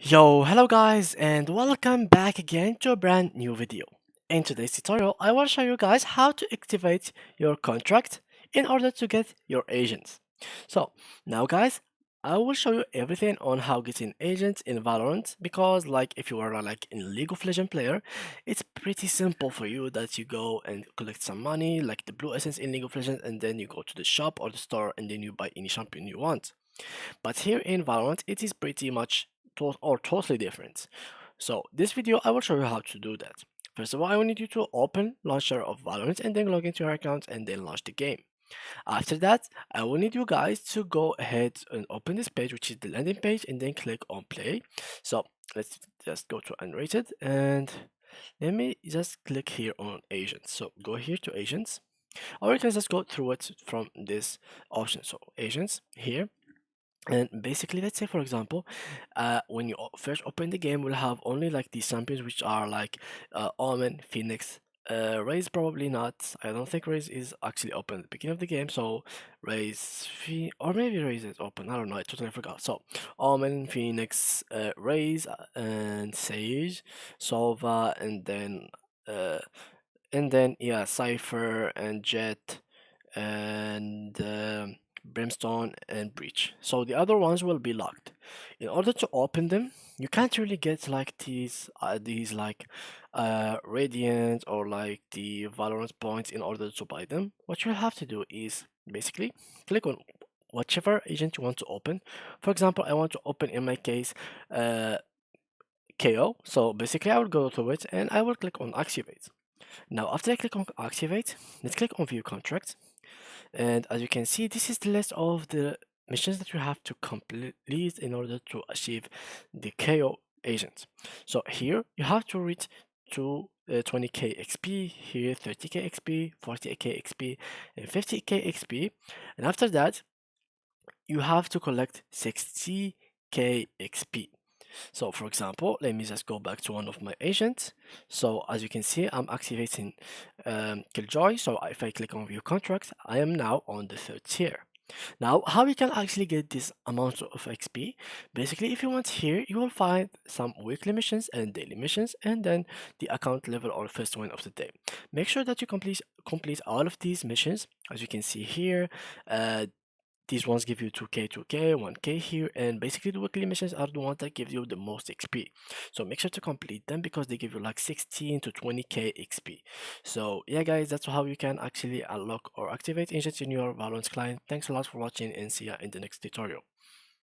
Hello guys, and welcome back again to a brand new video. In today's tutorial, I will show you guys how to activate your contract in order to get your agents. So, now guys, I will show you everything on how getting agents in Valorant because if you are like in League of Legends player, it's pretty simple for you that you go and collect some money like the blue essence in League of Legends and then you go to the shop or the store and then you buy any champion you want. But here in Valorant, it is pretty much totally different. So this video, I will show you how to do that. First of all, I will need you to open launcher of Valorant and then log into your account and then launch the game. After that, I will need you guys to go ahead and open this page, which is the landing page, and then click on play. So let's just go to unrated and let me just click here on agents. So go here to agents, or you can just go through it from this option. So agents here, and basically, let's say for example, when you first open the game, we'll have only like these champions, which are like Omen, Phoenix, Raze probably not. I don't think Raze is actually open at the beginning of the game. So or maybe Raze is open. I don't know. I totally forgot. So Omen, Phoenix, Raze, and Sage, Sova, uh, and then yeah, Cypher and Jet and Brimstone and Breach. So the other ones will be locked. In order to open them, you can't really get like these like Radiant or like the Valorant points in order to buy them. What you have to do is basically click on whichever agent you want to open. For example, I want to open in my case uh, KO. So basically, I will go to it and I will click on activate. Now, after I click on activate, let's click on view contract. And as you can see, this is the list of the missions that you have to complete in order to achieve the KO agent. So here you have to reach to 20k XP, here 30k XP, 40k XP, and 50k XP. And after that, you have to collect 60k XP. So for example, let me just go back to one of my agents. So as you can see, I'm activating Killjoy. So if I click on view contracts, I am now on the third tier. Now, how you can actually get this amount of XP? Basically, if you want here, you will find some weekly missions and daily missions, and then the account level or first win of the day. Make sure that you complete all of these missions. As you can see here, uh, these ones give you 2k, 2k, 1k here, and basically the weekly missions are the ones that give you the most XP. So make sure to complete them because they give you like 16 to 20k XP. So yeah guys, that's how you can actually unlock or activate agents in your Valorant client. Thanks a lot for watching and see ya in the next tutorial.